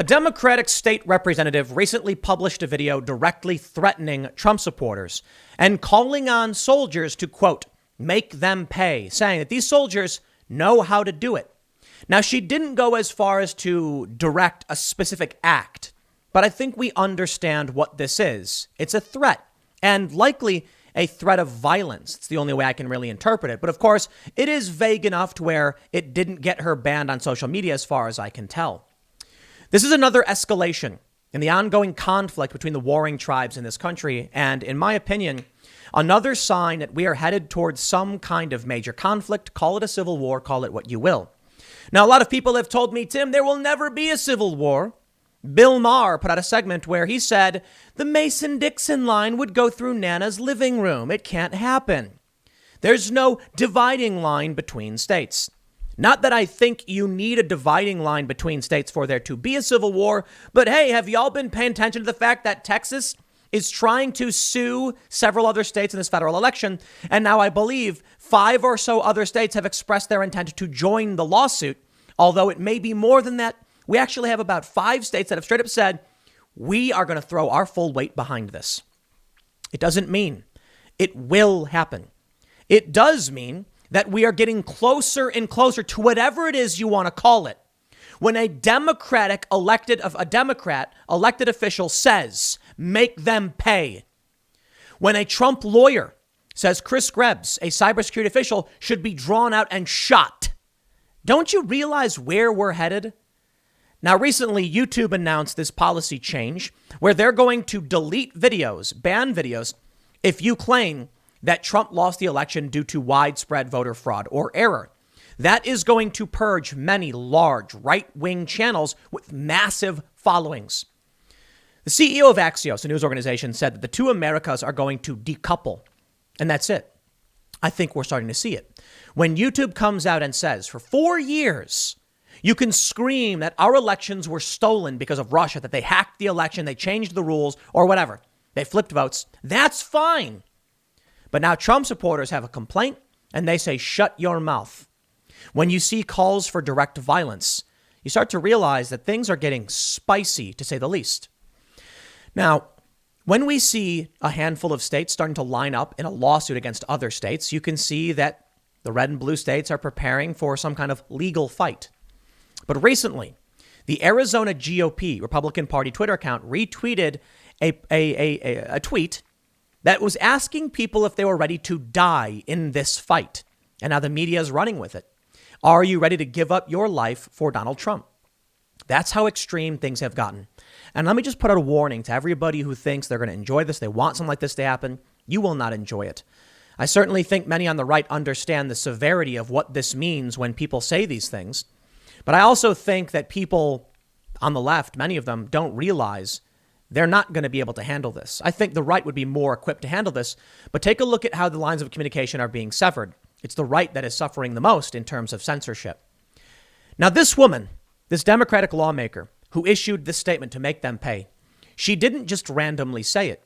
A Democratic state representative recently published a video directly threatening Trump supporters and calling on soldiers to, quote, make them pay, saying that these soldiers know how to do it. Now, she didn't go as far as to direct a specific act, but I think we understand what this is. It's a threat, and likely a threat of violence. It's the only way I can really interpret it. But of course, it is vague enough to where it didn't get her banned on social media as far as I can tell. This is another escalation in the ongoing conflict between the warring tribes in this country. And in my opinion, another sign that we are headed towards some kind of major conflict. Call it a civil war, call it what you will. Now, a lot of people have told me, Tim, there will never be a civil war. Bill Maher put out a segment where he said the Mason-Dixon line would go through Nana's living room. It can't happen. There's no dividing line between states. Not that I think you need a dividing line between states for there to be a civil war, but hey, have y'all been paying attention to the fact that Texas is trying to sue several other states in this federal election? And now I believe 5 or so other states have expressed their intent to join the lawsuit, although it may be more than that. We actually have about 5 states that have straight up said, we are going to throw our full weight behind this. It doesn't mean it will happen. It does mean that we are getting closer and closer to whatever it is you want to call it. When a Democrat elected official says, make them pay. When a Trump lawyer says Chris Krebs, a cybersecurity official, should be drawn out and shot. Don't you realize where we're headed? Now, recently, YouTube announced this policy change where they're going to delete videos, ban videos, if you claim that Trump lost the election due to widespread voter fraud or error. That is going to purge many large right-wing channels with massive followings. The CEO of Axios, a news organization, said that the two Americas are going to decouple. And that's it. I think we're starting to see it. When YouTube comes out and says, for 4 years, you can scream that our elections were stolen because of Russia, that they hacked the election, they changed the rules, or whatever. They flipped votes. That's fine. But now Trump supporters have a complaint and they say, shut your mouth. When you see calls for direct violence, you start to realize that things are getting spicy, to say the least. Now, when we see a handful of states starting to line up in a lawsuit against other states, you can see that the red and blue states are preparing for some kind of legal fight. But recently, the Arizona GOP, Republican Party Twitter account, retweeted a tweet that was asking people if they were ready to die in this fight. And now the media is running with it. Are you ready to give up your life for Donald Trump? That's how extreme things have gotten. And let me just put out a warning to everybody who thinks they're going to enjoy this. They want something like this to happen. You will not enjoy it. I certainly think many on the right understand the severity of what this means when people say these things. But I also think that people on the left, many of them, don't realize they're not going to be able to handle this. I think the right would be more equipped to handle this. But take a look at how the lines of communication are being severed. It's the right that is suffering the most in terms of censorship. Now, this woman, this Democratic lawmaker who issued this statement to make them pay, she didn't just randomly say it.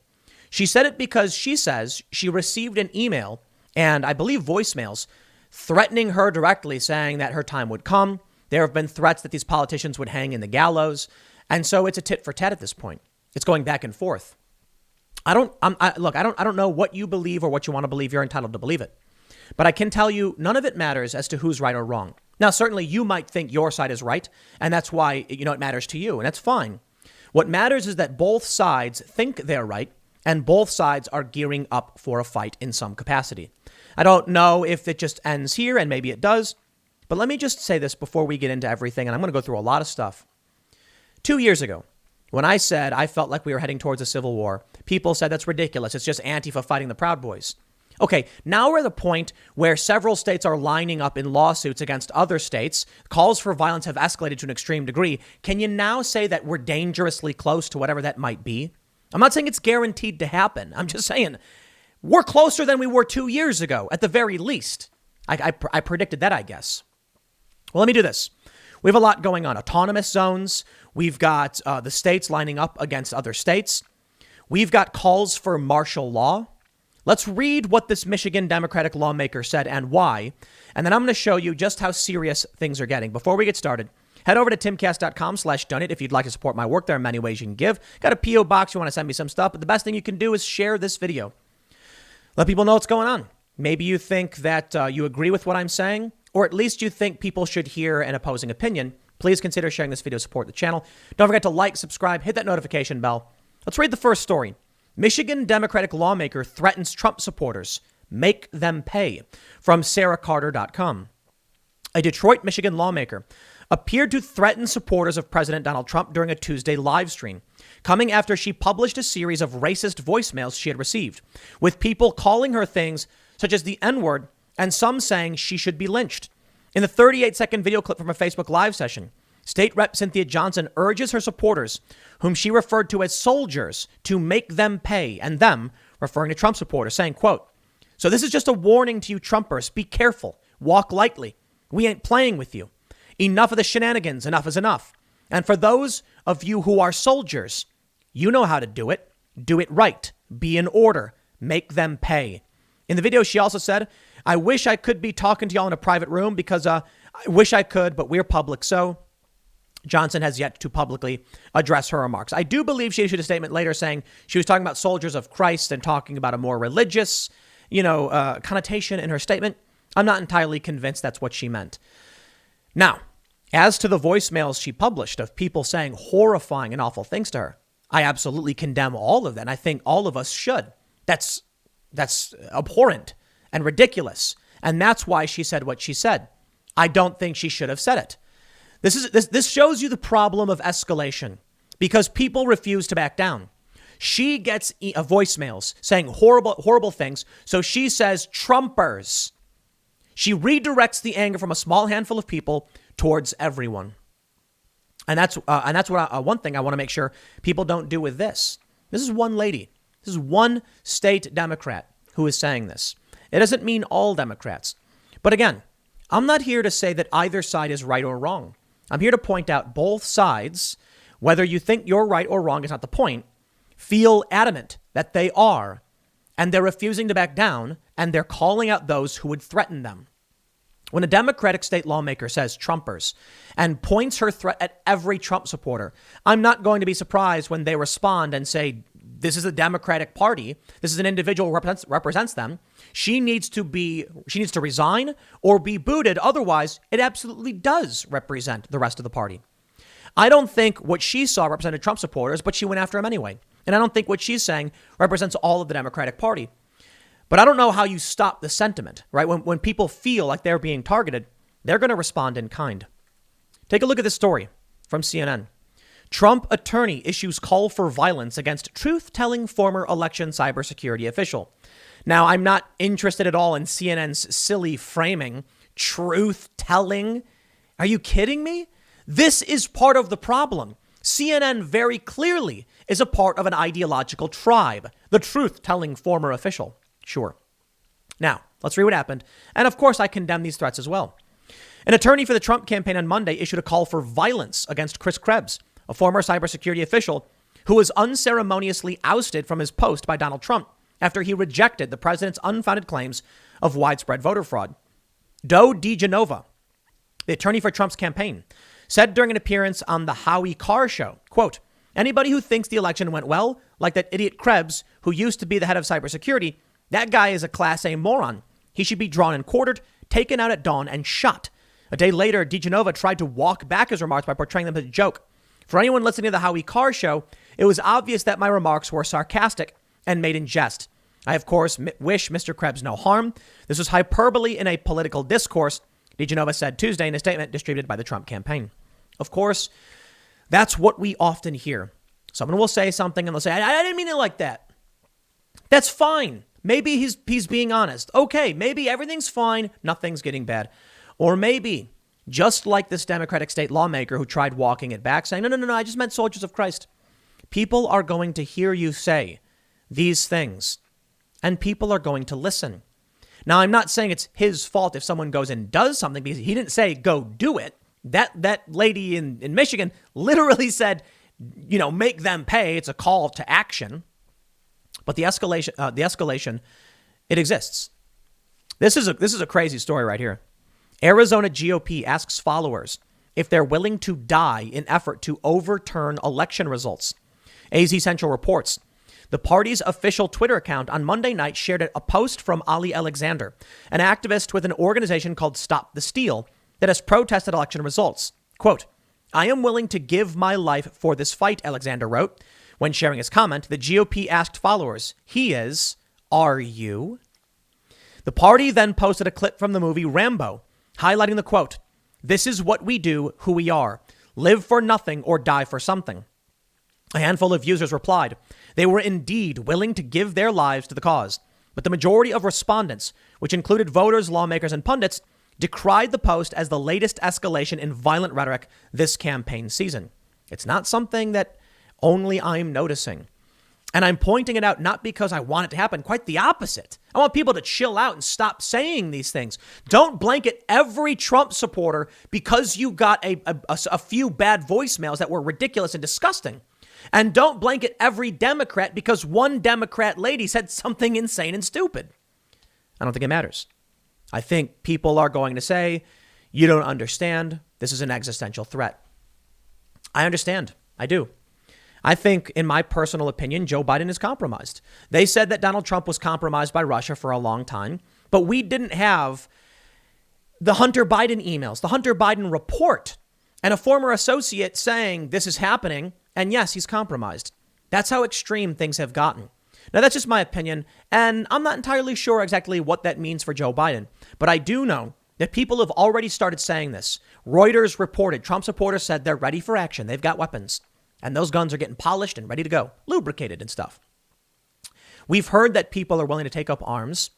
She said it because she says she received an email and I believe voicemails threatening her directly, saying that her time would come. There have been threats that these politicians would hang in the gallows. And so it's a tit for tat at this point. It's going back and forth. I don't know what you believe or what you want to believe. You're entitled to believe it. But I can tell you none of it matters as to who's right or wrong. Now, certainly you might think your side is right, and that's why, it matters to you, and that's fine. What matters is that both sides think they're right, and both sides are gearing up for a fight in some capacity. I don't know if it just ends here, and maybe it does, but let me just say this before we get into everything, and I'm going to go through a lot of stuff. 2 years ago, when I said I felt like we were heading towards a civil war, people said that's ridiculous. It's just Antifa fighting the Proud Boys. Okay, now we're at the point where several states are lining up in lawsuits against other states. Calls for violence have escalated to an extreme degree. Can you now say that we're dangerously close to whatever that might be? I'm not saying it's guaranteed to happen. I'm just saying we're closer than we were 2 years ago, at the very least. I predicted that, I guess. Well, let me do this. We have a lot going on. Autonomous zones. We've got the states lining up against other states. We've got calls for martial law. Let's read what this Michigan Democratic lawmaker said and why. And then I'm going to show you just how serious things are getting. Before we get started, Head over to timcast.com/donate if you'd like to support my work. There are many ways you can give. Got a P.O. box. You want to send me some stuff. But the best thing you can do is share this video. Let people know what's going on. Maybe you think that you agree with what I'm saying, or at least you think people should hear an opposing opinion. Please consider sharing this video to support the channel. Don't forget to like, subscribe, hit that notification bell. Let's read the first story. Michigan Democratic lawmaker threatens Trump supporters. Make them pay. From sarahcarter.com. A Detroit, Michigan lawmaker appeared to threaten supporters of President Donald Trump during a Tuesday live stream, coming after she published a series of racist voicemails she had received, with people calling her things such as the N-word and some saying she should be lynched. In the 38-second video clip from a Facebook Live session, State Rep Cynthia Johnson urges her supporters, whom she referred to as soldiers, to make them pay, and them, referring to Trump supporters, saying, quote, "So this is just a warning to you Trumpers. Be careful. Walk lightly. We ain't playing with you. Enough of the shenanigans. Enough is enough. And for those of you who are soldiers, you know how to do it. Do it right. Be in order. Make them pay." In the video, she also said, "I wish I could be talking to y'all in a private room because I wish I could, but we're public." So Johnson has yet to publicly address her remarks. I do believe she issued a statement later saying she was talking about soldiers of Christ and talking about a more religious, connotation in her statement. I'm not entirely convinced that's what she meant. Now, as to the voicemails she published of people saying horrifying and awful things to her, I absolutely condemn all of that. And I think all of us should. That's abhorrent and ridiculous. And that's why she said what she said. I don't think she should have said it. This shows you the problem of escalation because people refuse to back down. She gets voicemails saying horrible things. So she says Trumpers. She redirects the anger from a small handful of people towards everyone. And that's what one thing I want to make sure people don't do with this. This is one lady. This is one state Democrat who is saying this. It doesn't mean all Democrats. But again, I'm not here to say that either side is right or wrong. I'm here to point out both sides, whether you think you're right or wrong is not the point, feel adamant that they are, and they're refusing to back down, and they're calling out those who would threaten them. When a Democratic state lawmaker says Trumpers and points her threat at every Trump supporter, I'm not going to be surprised when they respond and say, this is the Democratic Party. This is an individual who represents them. She needs to resign or be booted. Otherwise, it absolutely does represent the rest of the party. I don't think what she saw represented Trump supporters, but she went after him anyway. And I don't think what she's saying represents all of the Democratic Party. But I don't know how you stop the sentiment, right? When people feel like they're being targeted, they're going to respond in kind. Take a look at this story from CNN. Trump attorney issues call for violence against truth-telling former election cybersecurity official. Now, I'm not interested at all in CNN's silly framing. Truth-telling? Are you kidding me? This is part of the problem. CNN very clearly is a part of an ideological tribe, the truth-telling former official. Sure. Now, let's read what happened. And of course, I condemn these threats as well. An attorney for the Trump campaign on Monday issued a call for violence against Chris Krebs, a former cybersecurity official who was unceremoniously ousted from his post by Donald Trump after he rejected the president's unfounded claims of widespread voter fraud. Joe DiGenova, the attorney for Trump's campaign, said during an appearance on the Howie Carr show, quote, "Anybody who thinks the election went well, like that idiot Krebs, who used to be the head of cybersecurity, that guy is a Class A moron. He should be drawn and quartered, taken out at dawn, and shot." A day later, DiGenova tried to walk back his remarks by portraying them as a joke. For anyone listening to the Howie Carr show, it was obvious that my remarks were sarcastic and made in jest. I, of course, wish Mr. Krebs no harm. This was hyperbole in a political discourse, DiGenova said Tuesday in a statement distributed by the Trump campaign. Of course, that's what we often hear. Someone will say something and they'll say, I didn't mean it like that. That's fine. Maybe he's being honest. Okay, maybe everything's fine. Nothing's getting bad. Or maybe, just like this Democratic state lawmaker who tried walking it back, saying, no, I just meant soldiers of Christ. People are going to hear you say these things, and people are going to listen. Now, I'm not saying it's his fault if someone goes and does something, because he didn't say, go do it. That lady in Michigan literally said, make them pay. It's a call to action. But the escalation, it exists. This is a crazy story right here. Arizona GOP asks followers if they're willing to die in effort to overturn election results. AZ Central reports the party's official Twitter account on Monday night shared a post from Ali Alexander, an activist with an organization called Stop the Steal that has protested election results. Quote, "I am willing to give my life for this fight," Alexander wrote. When sharing his comment, the GOP asked followers, "Are you?" The party then posted a clip from the movie Rambo, highlighting the quote, "This is what we do, who we are. Live for nothing or die for something." A handful of users replied they were indeed willing to give their lives to the cause. But the majority of respondents, which included voters, lawmakers, and pundits, decried the post as the latest escalation in violent rhetoric this campaign season. It's not something that only I'm noticing. And I'm pointing it out not because I want it to happen, quite the opposite. I want people to chill out and stop saying these things. Don't blanket every Trump supporter because you got a few bad voicemails that were ridiculous and disgusting. And don't blanket every Democrat because one Democrat lady said something insane and stupid. I don't think it matters. I think people are going to say, you don't understand. This is an existential threat. I understand. I do. I think, in my personal opinion, Joe Biden is compromised. They said that Donald Trump was compromised by Russia for a long time, but we didn't have the Hunter Biden emails, the Hunter Biden report, and a former associate saying this is happening. And yes, he's compromised. That's how extreme things have gotten. Now, that's just my opinion, and I'm not entirely sure exactly what that means for Joe Biden. But I do know that people have already started saying this. Reuters reported Trump supporters said they're ready for action. They've got weapons, and those guns are getting polished and ready to go, lubricated and stuff. We've heard that people are willing to take up arms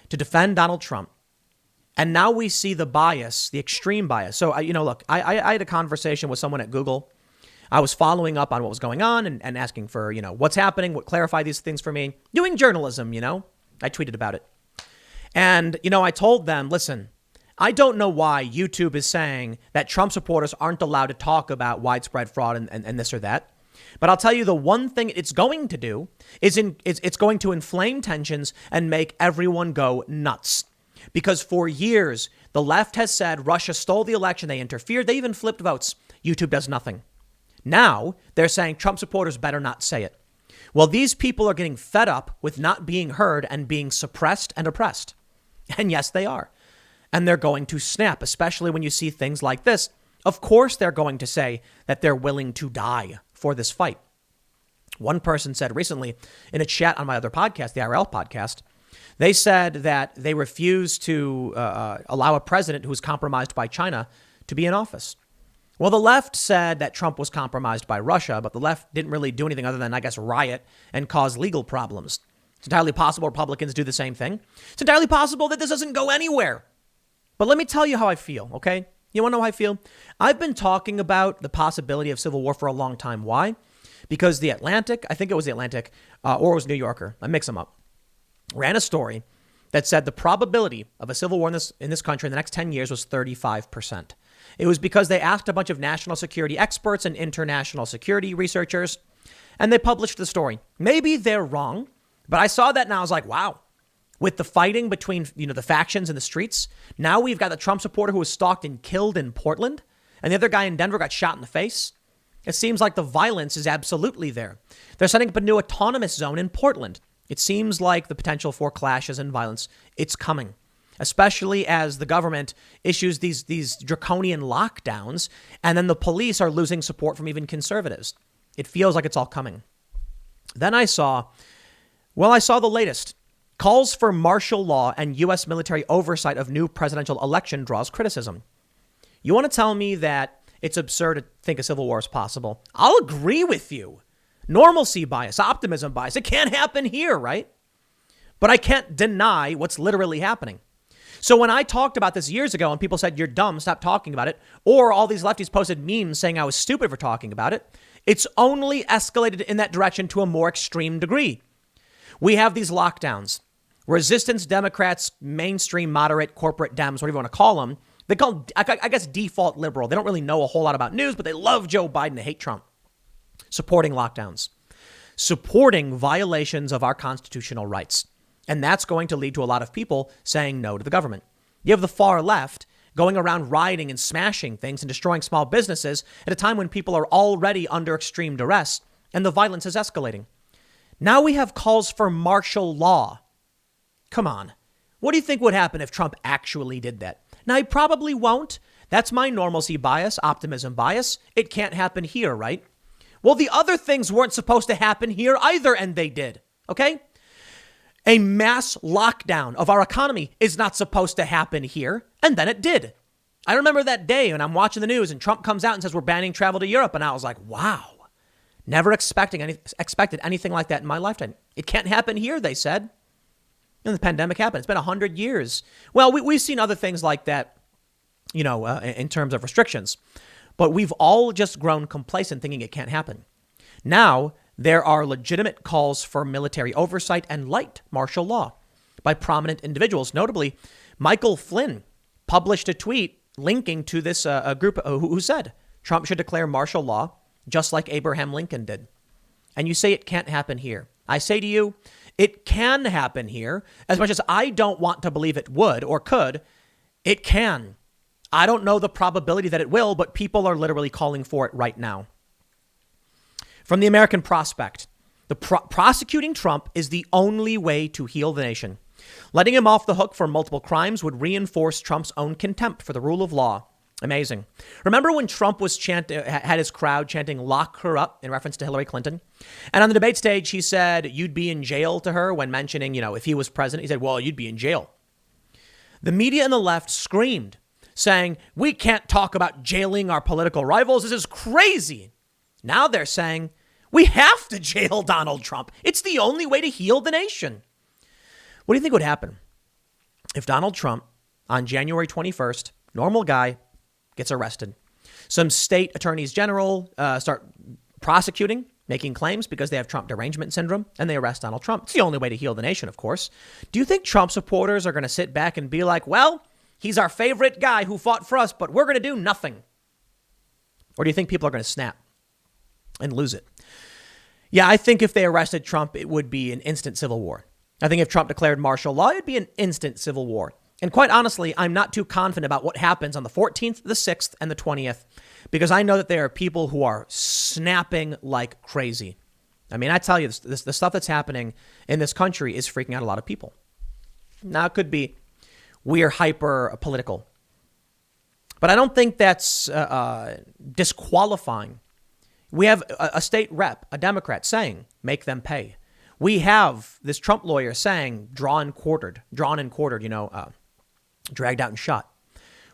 to defend Donald Trump. And now we see the bias, the extreme bias. So, look, I had a conversation with someone at Google. I was following up on what was going on and asking for, what's happening, clarify these things for me. Doing journalism, I tweeted about it. And, I told them, listen, I don't know why YouTube is saying that Trump supporters aren't allowed to talk about widespread fraud and this or that. But I'll tell you the one thing it's going to do is it's going to inflame tensions and make everyone go nuts. Because for years, the left has said Russia stole the election. They interfered. They even flipped votes. YouTube does nothing. Now they're saying Trump supporters better not say it. Well, these people are getting fed up with not being heard and being suppressed and oppressed. And yes, they are. And they're going to snap, especially when you see things like this. Of course, they're going to say that they're willing to die for this fight. One person said recently in a chat on my other podcast, the IRL podcast, they said that they refuse to allow a president who is compromised by China to be in office. Well, the left said that Trump was compromised by Russia, but the left didn't really do anything other than, I guess, riot and cause legal problems. It's entirely possible Republicans do the same thing. It's entirely possible that this doesn't go anywhere. But let me tell you how I feel, okay? You want to know how I feel? I've been talking about the possibility of civil war for a long time. Why? Because The Atlantic, I think it was The Atlantic, or it was New Yorker, I mix them up, ran a story that said the probability of a civil war in this country in the next 10 years was 35%. It was because they asked a bunch of national security experts and international security researchers, and they published the story. Maybe they're wrong, but I saw that and I was like, wow. With the fighting between, the factions in the streets, now we've got the Trump supporter who was stalked and killed in Portland, and the other guy in Denver got shot in the face. It seems like the violence is absolutely there. They're setting up a new autonomous zone in Portland. It seems like the potential for clashes and violence, it's coming. Especially as the government issues these draconian lockdowns, and then the police are losing support from even conservatives. It feels like it's all coming. Then I saw the latest. Calls for martial law and U.S. military oversight of new presidential election draws criticism. You want to tell me that it's absurd to think a civil war is possible? I'll agree with you. Normalcy bias, optimism bias, it can't happen here, right? But I can't deny what's literally happening. So when I talked about this years ago and people said, you're dumb, stop talking about it, or all these lefties posted memes saying I was stupid for talking about it, it's only escalated in that direction to a more extreme degree. We have these lockdowns. Resistance Democrats, mainstream moderate corporate Dems, whatever you want to call them, they call, I guess, default liberal. They don't really know a whole lot about news, but they love Joe Biden. They hate Trump. Supporting lockdowns, supporting violations of our constitutional rights. And that's going to lead to a lot of people saying no to the government. You have the far left going around rioting and smashing things and destroying small businesses at a time when people are already under extreme duress and the violence is escalating. Now we have calls for martial law. Come on. What do you think would happen if Trump actually did that? Now, he probably won't. That's my normalcy bias, optimism bias. It can't happen here, right? Well, the other things weren't supposed to happen here either, and they did. Okay? A mass lockdown of our economy is not supposed to happen here, and then it did. I remember that day when I'm watching the news and Trump comes out and says we're banning travel to Europe, and I was like, wow. Never expected anything like that in my lifetime. It can't happen here, they said. And the pandemic happened. It's been 100 years. Well, we've seen other things like that, in terms of restrictions. But we've all just grown complacent thinking it can't happen. Now, there are legitimate calls for military oversight and light martial law by prominent individuals. Notably, Michael Flynn published a tweet linking to this group who said Trump should declare martial law just like Abraham Lincoln did. And you say it can't happen here. I say to you, it can happen here. As much as I don't want to believe it would or could, it can. I don't know the probability that it will, but people are literally calling for it right now. From the American Prospect, prosecuting Trump is the only way to heal the nation. Letting him off the hook for multiple crimes would reinforce Trump's own contempt for the rule of law. Amazing. Remember when Trump was had his crowd chanting, "Lock her up," in reference to Hillary Clinton? And on the debate stage, he said, "You'd be in jail," to her when mentioning, if he was president. He said, "Well, you'd be in jail." The media and the left screamed, saying, "We can't talk about jailing our political rivals. This is crazy." Now they're saying, we have to jail Donald Trump. It's the only way to heal the nation. What do you think would happen if Donald Trump, on January 21st, normal guy, gets arrested? Some state attorneys general start prosecuting, making claims because they have Trump derangement syndrome, and they arrest Donald Trump. It's the only way to heal the nation, of course. Do you think Trump supporters are going to sit back and be like, well, he's our favorite guy who fought for us, but we're going to do nothing? Or do you think people are going to snap and lose it? Yeah, I think if they arrested Trump, it would be an instant civil war. I think if Trump declared martial law, it'd be an instant civil war. And quite honestly, I'm not too confident about what happens on the 14th, the 6th, and the 20th, because I know that there are people who are snapping like crazy. I mean, I tell you, the stuff that's happening in this country is freaking out a lot of people. Now, it could be we are hyper political, but I don't think that's disqualifying. We have a state rep, a Democrat, saying, make them pay. We have this Trump lawyer saying, drawn and quartered, dragged out and shot.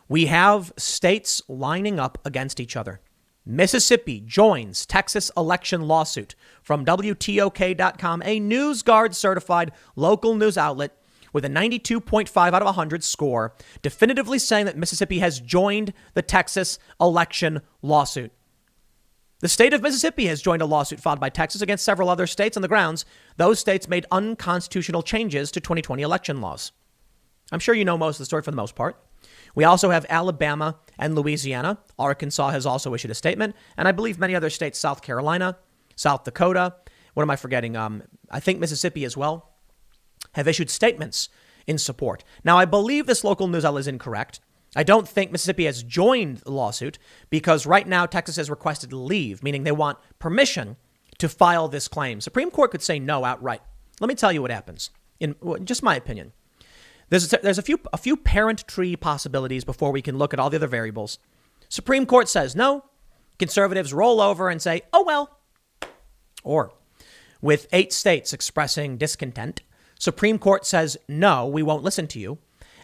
We have states lining up against each other. Mississippi joins Texas election lawsuit from WTOK.com, a NewsGuard certified local news outlet with a 92.5 out of 100 score, definitively saying that Mississippi has joined the Texas election lawsuit. The state of Mississippi has joined a lawsuit filed by Texas against several other states on the grounds those states made unconstitutional changes to 2020 election laws. I'm sure you know most of the story for the most part. We also have Alabama and Louisiana. Arkansas has also issued a statement. And I believe many other states, South Carolina, South Dakota. What am I forgetting? I think Mississippi as well have issued statements in support. Now, I believe this local news outlet is incorrect. I don't think Mississippi has joined the lawsuit because right now Texas has requested leave, meaning they want permission to file this claim. Supreme Court could say no outright. Let me tell you what happens. In just my opinion, there's a few parent tree possibilities before we can look at all the other variables. Supreme Court says no. Conservatives roll over and say, oh, well. Or with 8 states expressing discontent, Supreme Court says, no, we won't listen to you.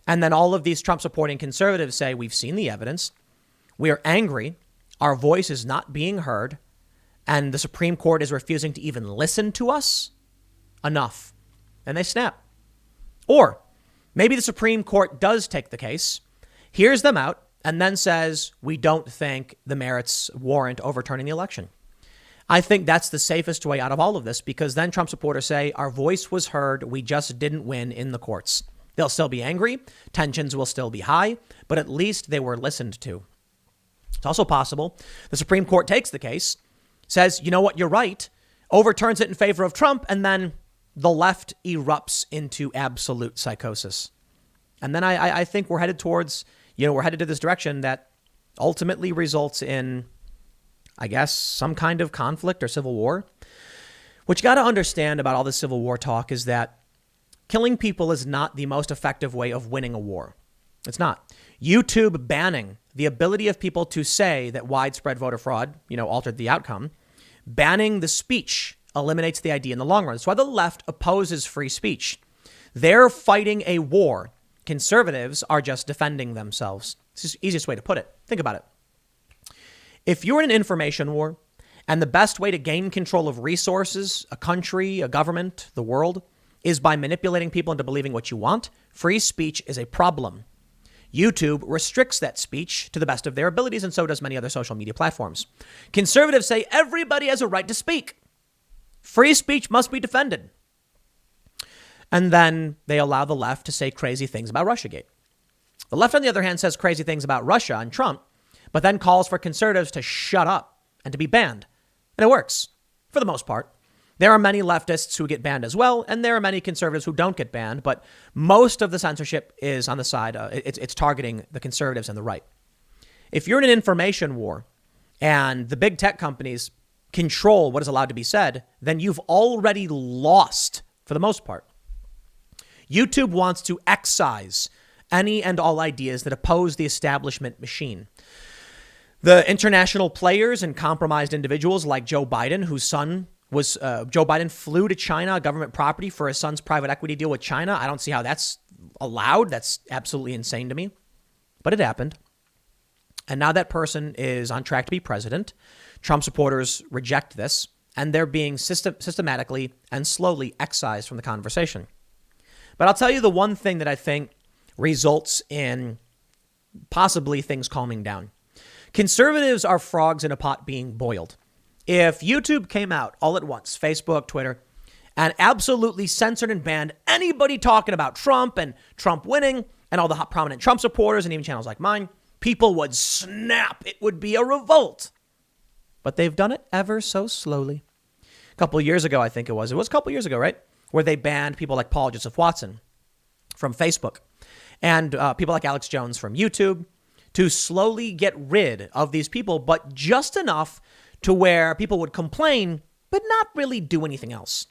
And then all of these Trump supporting conservatives say, we've seen the evidence. We are angry. Our voice is not being heard. And the Supreme Court is refusing to even listen to us. Enough. And they snap. Or maybe the Supreme Court does take the case, hears them out, and then says, we don't think the merits warrant overturning the election. I think that's the safest way out of all of this, because then Trump supporters say, our voice was heard. We just didn't win in the courts. They'll still be angry. Tensions will still be high, but at least they were listened to. It's also possible the Supreme Court takes the case, says, you know what, you're right, overturns it in favor of Trump, and then the left erupts into absolute psychosis. And then I think we're headed towards, we're headed to this direction that ultimately results in, I guess, some kind of conflict or civil war. What you got to understand about all this civil war talk is that killing people is not the most effective way of winning a war. It's not. YouTube banning the ability of people to say that widespread voter fraud, altered the outcome, banning the speech eliminates the idea in the long run. That's why the left opposes free speech. They're fighting a war. Conservatives are just defending themselves. It's the easiest way to put it. Think about it. If you're in an information war and the best way to gain control of resources, a country, a government, the world, is by manipulating people into believing what you want, free speech is a problem. YouTube restricts that speech to the best of their abilities, and so does many other social media platforms. Conservatives say everybody has a right to speak. Free speech must be defended. And then they allow the left to say crazy things about Russiagate. The left, on the other hand, says crazy things about Russia and Trump, but then calls for conservatives to shut up and to be banned. And it works, for the most part. There are many leftists who get banned as well, and there are many conservatives who don't get banned, but most of the censorship is on the side, it's targeting the conservatives and the right. If you're in an information war and the big tech companies control what is allowed to be said, then you've already lost for the most part. YouTube wants to excise any and all ideas that oppose the establishment machine. The international players and compromised individuals like Joe Biden, whose son was Joe Biden flew to China, government property, for his son's private equity deal with China. I don't see how that's allowed. That's absolutely insane to me. But it happened. And now that person is on track to be president. Trump supporters reject this, and they're being systematically and slowly excised from the conversation. But I'll tell you the one thing that I think results in possibly things calming down. Conservatives are frogs in a pot being boiled. If YouTube came out all at once, Facebook, Twitter, and absolutely censored and banned anybody talking about Trump and Trump winning and all the hot prominent Trump supporters and even channels like mine, people would snap. It would be a revolt. But they've done it ever so slowly. A couple of years ago, I think it was a couple of years ago, right? Where they banned people like Paul Joseph Watson from Facebook and people like Alex Jones from YouTube to slowly get rid of these people, but just enough to where people would complain, but not really do anything else.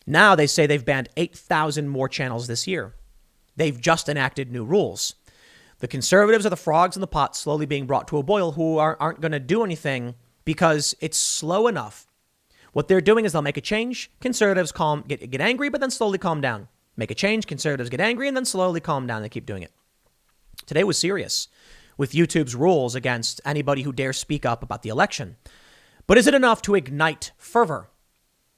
Now they say they've banned 8,000 more channels this year. They've just enacted new rules. The conservatives are the frogs in the pot slowly being brought to a boil who aren't going to do anything because it's slow enough. What they're doing is they'll make a change. Conservatives get angry, but then slowly calm down. Make a change. Conservatives get angry and then slowly calm down. They keep doing it. Today was serious with YouTube's rules against anybody who dares speak up about the election. But is it enough to ignite fervor?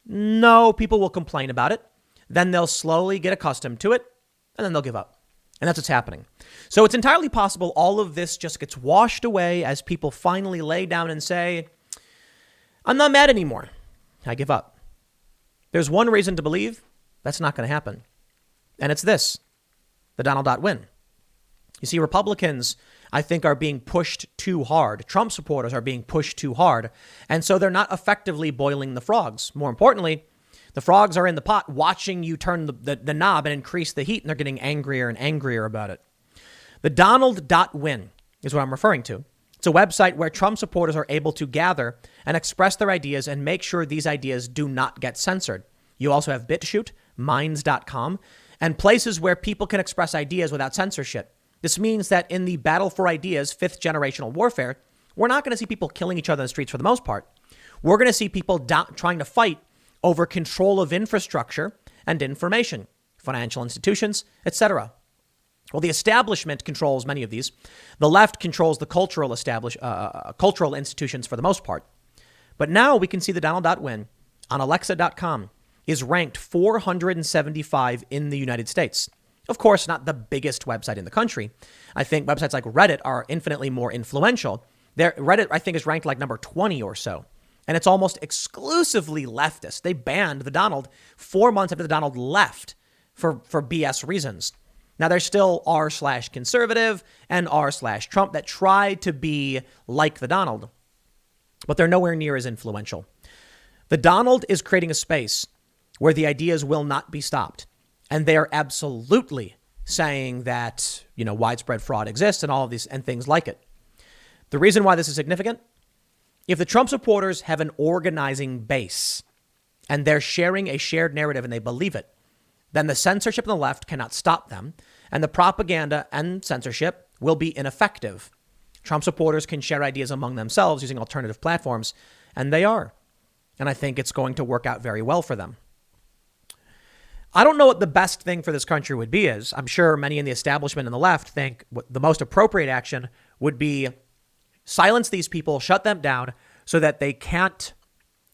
No, people will complain about it. Then they'll slowly get accustomed to it, and then they'll give up. And that's what's happening. So it's entirely possible all of this just gets washed away as people finally lay down and say, I'm not mad anymore. I give up. There's one reason to believe that's not going to happen. And it's this: the Donald win. You see, Republicans, I think, are being pushed too hard. Trump supporters are being pushed too hard. And so they're not effectively boiling the frogs. More importantly, the frogs are in the pot watching you turn the knob and increase the heat, and they're getting angrier and angrier about it. The Donald.win is what I'm referring to. It's a website where Trump supporters are able to gather and express their ideas and make sure these ideas do not get censored. You also have BitChute, Minds.com, and places where people can express ideas without censorship. This means that in the battle for ideas, fifth generational warfare, we're not going to see people killing each other in the streets for the most part. We're going to see people trying to fight over control of infrastructure and information, financial institutions, etc. Well, the establishment controls many of these. The left controls the cultural institutions for the most part. But now we can see the Donald.win on Alexa.com is ranked 475 in the United States. Of course, not the biggest website in the country. I think websites like Reddit are infinitely more influential. Reddit, I think, is ranked like number 20 or so. And it's almost exclusively leftist. They banned the Donald 4 months after the Donald left for BS reasons. Now, there's still r/conservative and r/Trump that try to be like the Donald, but they're nowhere near as influential. The Donald is creating a space where the ideas will not be stopped. And they are absolutely saying that, widespread fraud exists and all of these and things like it. The reason why this is significant, if the Trump supporters have an organizing base and they're sharing a shared narrative and they believe it, then the censorship on the left cannot stop them, and the propaganda and censorship will be ineffective. Trump supporters can share ideas among themselves using alternative platforms, and they are. And I think it's going to work out very well for them. I don't know what the best thing for this country would be is. I'm sure many in the establishment and the left think what the most appropriate action would be silence these people, shut them down so that they can't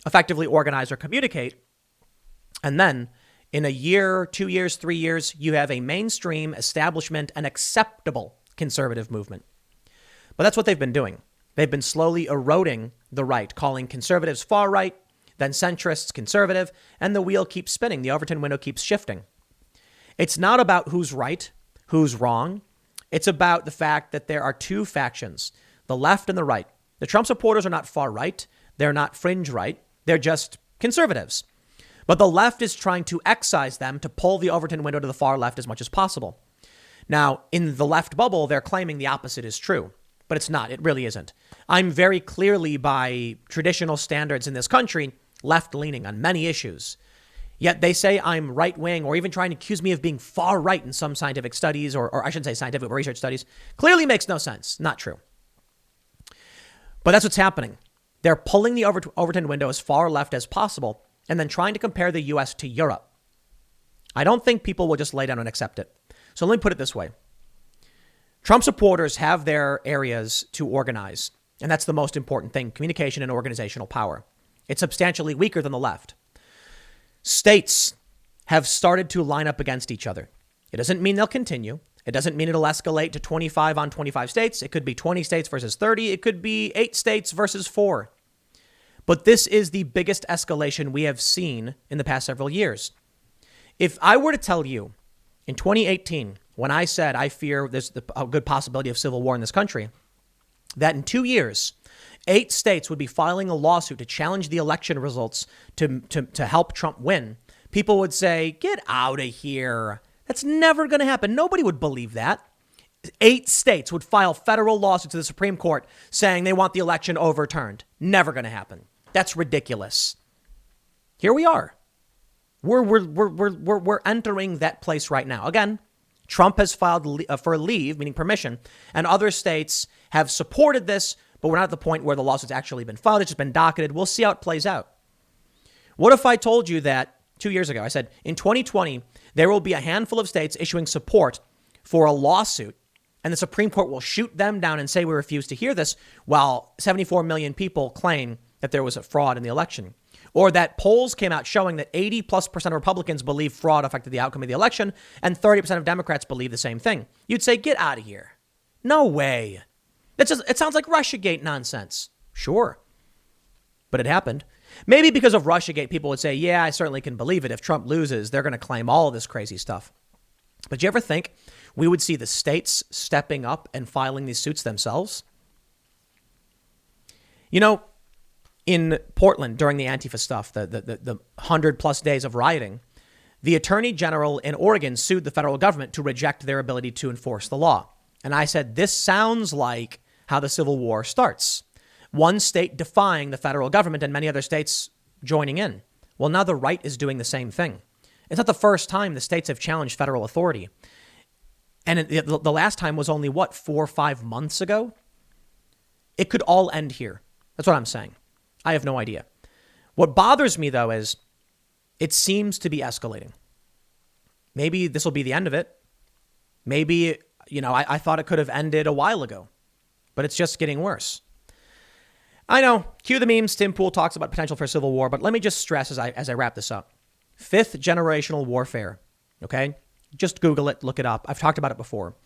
effectively organize or communicate. And then in a year, 2 years, 3 years, you have a mainstream establishment and acceptable conservative movement. But that's what they've been doing. They've been slowly eroding the right, calling conservatives far right, then centrists conservative, and the wheel keeps spinning. The Overton window keeps shifting. It's not about who's right, who's wrong. It's about the fact that there are two factions, the left and the right. The Trump supporters are not far right. They're not fringe right. They're just conservatives. But the left is trying to excise them to pull the Overton window to the far left as much as possible. Now, in the left bubble, they're claiming the opposite is true, but it's not. It really isn't. I'm very clearly, by traditional standards in this country, left-leaning on many issues. Yet they say I'm right-wing or even trying to accuse me of being far right in some scientific studies, or I shouldn't say scientific, but research studies. Clearly makes no sense. Not true. But that's what's happening. They're pulling the Overton window as far left as possible and then trying to compare the U.S. to Europe. I don't think people will just lay down and accept it. So let me put it this way. Trump supporters have their areas to organize, and that's the most important thing, communication and organizational power. It's substantially weaker than the left. States have started to line up against each other. It doesn't mean they'll continue. It doesn't mean it'll escalate to 25 on 25 states. It could be 20 states versus 30. It could be 8 states versus 4. But this is the biggest escalation we have seen in the past several years. If I were to tell you in 2018, when I said I fear there's a good possibility of civil war in this country, that in 2 years, 8 states would be filing a lawsuit to challenge the election results to help Trump win, people would say, get out of here. That's never going to happen. Nobody would believe that. 8 states would file federal lawsuits to the Supreme Court saying they want the election overturned. Never going to happen. That's ridiculous. Here we are. We're entering that place right now. Again, Trump has filed for leave, meaning permission, and other states have supported this, but we're not at the point where the lawsuit's actually been filed. It's just been docketed. We'll see how it plays out. What if I told you that 2 years ago, I said, in 2020, there will be a handful of states issuing support for a lawsuit, and the Supreme Court will shoot them down and say we refuse to hear this, while 74 million people claim that there was a fraud in the election. Or that polls came out showing that 80+% of Republicans believe fraud affected the outcome of the election, and 30% of Democrats believe the same thing. You'd say, get out of here. No way. It sounds like Russiagate nonsense. Sure. But it happened. Maybe because of Russiagate, people would say, yeah, I certainly can believe it. If Trump loses, they're going to claim all of this crazy stuff. But do you ever think we would see the states stepping up and filing these suits themselves? You know, in Portland during the Antifa stuff, the 100+ days of rioting, the attorney general in Oregon sued the federal government to reject their ability to enforce the law. And I said, this sounds like how the Civil War starts. One state defying the federal government and many other states joining in. Well, now the right is doing the same thing. It's not the first time the states have challenged federal authority. And the last time was only, 4 or 5 months ago? It could all end here. That's what I'm saying. I have no idea. What bothers me, though, is it seems to be escalating. Maybe this will be the end of it. Maybe, I thought it could have ended a while ago, but it's just getting worse. I know, cue the memes. Tim Pool talks about potential for civil war, but let me just stress as I wrap this up. 5th generational warfare, okay? Just Google it, look it up. I've talked about it before.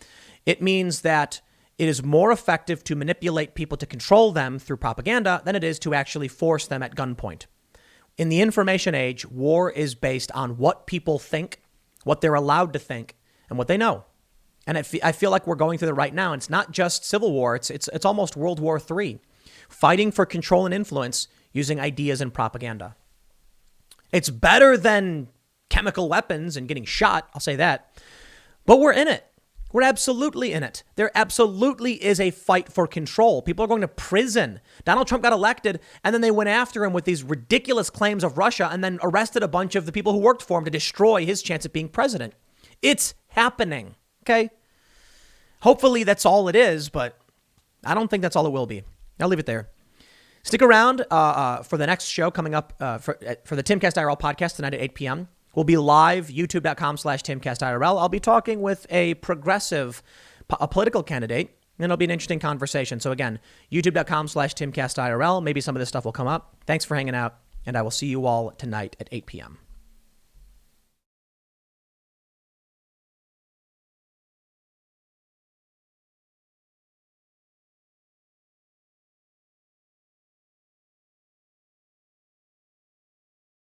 It means that it is more effective to manipulate people to control them through propaganda than it is to actually force them at gunpoint. In the information age, war is based on what people think, what they're allowed to think, and what they know. And I feel like we're going through that right now. And it's not just civil war. It's almost World War III. Fighting for control and influence using ideas and propaganda. It's better than chemical weapons and getting shot. I'll say that. But we're in it. We're absolutely in it. There absolutely is a fight for control. People are going to prison. Donald Trump got elected, and then they went after him with these ridiculous claims of Russia and then arrested a bunch of the people who worked for him to destroy his chance at being president. It's happening. Okay. Hopefully that's all it is, but I don't think that's all it will be. I'll leave it there. Stick around for the next show coming up for the Timcast IRL podcast tonight at 8 p.m. We'll be live, youtube.com/TimCastIRL. I'll be talking with a progressive a political candidate, and it'll be an interesting conversation. So again, youtube.com/TimCastIRL. Maybe some of this stuff will come up. Thanks for hanging out, and I will see you all tonight at 8 p.m.